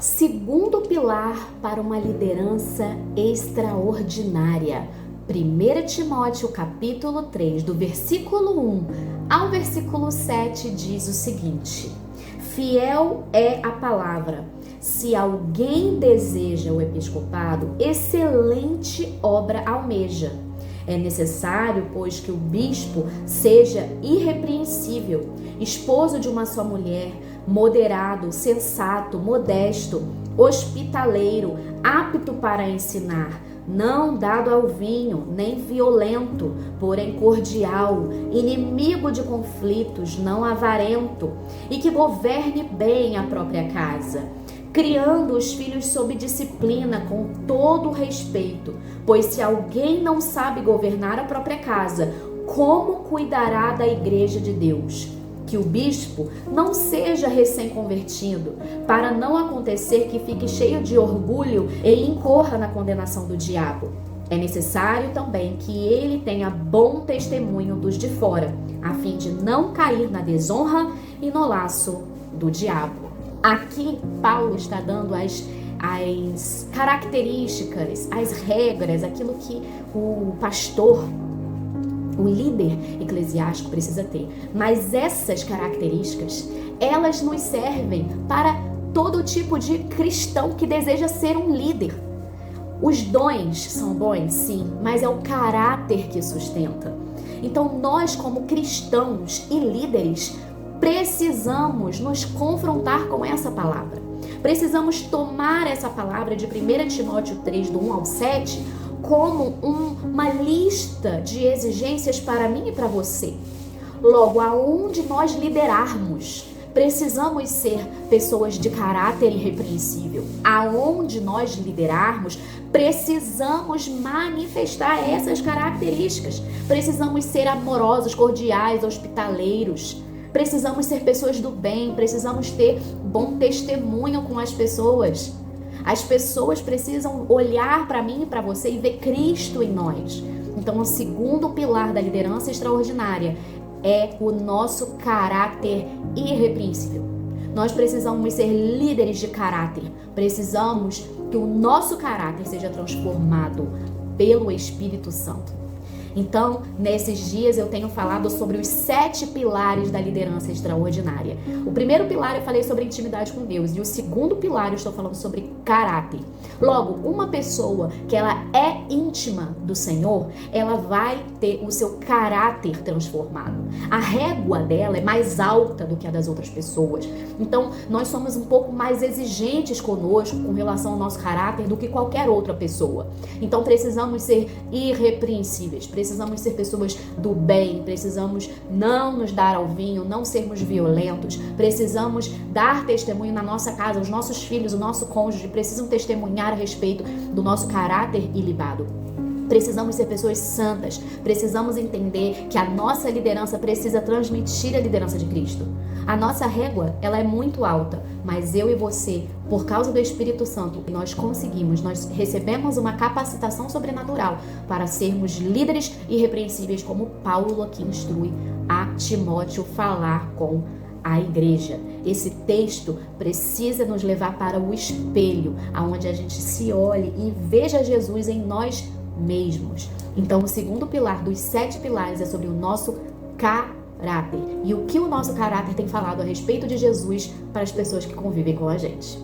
Segundo pilar para uma liderança extraordinária. 1 Timóteo capítulo 3, do versículo 1 ao versículo 7 diz o seguinte: fiel é a palavra. Se alguém deseja o episcopado, excelente obra almeja. É necessário, pois, que o bispo seja irrepreensível, esposo de uma só mulher, moderado, sensato, modesto, hospitaleiro, apto para ensinar, não dado ao vinho, nem violento, porém cordial, inimigo de conflitos, não avarento, e que governe bem a própria casa, criando os filhos sob disciplina com todo respeito, pois se alguém não sabe governar a própria casa, como cuidará da igreja de Deus? Que o bispo não seja recém-convertido, para não acontecer que fique cheio de orgulho e incorra na condenação do diabo. É necessário também que ele tenha bom testemunho dos de fora, a fim de não cair na desonra e no laço do diabo. Aqui, Paulo está dando as características, as regras, aquilo que o pastor, o líder eclesiástico precisa ter. Mas essas características, elas nos servem para todo tipo de cristão que deseja ser um líder. Os dons são bons, sim, mas é o caráter que sustenta. Então, nós como cristãos e líderes, precisamos nos confrontar com essa palavra. Precisamos tomar essa palavra de 1 Timóteo 3, do 1 ao 7, como uma lista de exigências para mim e para você. Logo, aonde nós liderarmos, precisamos ser pessoas de caráter irrepreensível. Aonde nós liderarmos, precisamos manifestar essas características. Precisamos ser amorosos, cordiais, hospitaleiros. Precisamos ser pessoas do bem, precisamos ter bom testemunho com as pessoas. As pessoas precisam olhar para mim e para você e ver Cristo em nós. Então, o segundo pilar da liderança extraordinária é o nosso caráter irrepreensível. Nós precisamos ser líderes de caráter. Precisamos que o nosso caráter seja transformado pelo Espírito Santo. Então, nesses dias eu tenho falado sobre os 7 pilares da liderança extraordinária. O primeiro pilar eu falei sobre intimidade com Deus e o segundo pilar eu estou falando sobre caráter. Logo, uma pessoa que ela é íntima do Senhor, ela vai ter o seu caráter transformado. A régua dela é mais alta do que a das outras pessoas. Então, nós somos um pouco mais exigentes conosco com relação ao nosso caráter do que qualquer outra pessoa. Então, precisamos ser irrepreensíveis. Precisamos ser pessoas do bem, precisamos não nos dar ao vinho, não sermos violentos, precisamos dar testemunho na nossa casa, os nossos filhos, o nosso cônjuge precisam testemunhar a respeito do nosso caráter ilibado. Precisamos ser pessoas santas, precisamos entender que a nossa liderança precisa transmitir a liderança de Cristo. A nossa régua, ela é muito alta, mas eu e você, por causa do Espírito Santo, nós recebemos uma capacitação sobrenatural para sermos líderes irrepreensíveis, como Paulo aqui instrui a Timóteo falar com a igreja. Esse texto precisa nos levar para o espelho, aonde a gente se olhe e veja Jesus em nós mesmos. Então, o segundo pilar dos 7 pilares é sobre o nosso caráter. E o que o nosso caráter tem falado a respeito de Jesus para as pessoas que convivem com a gente.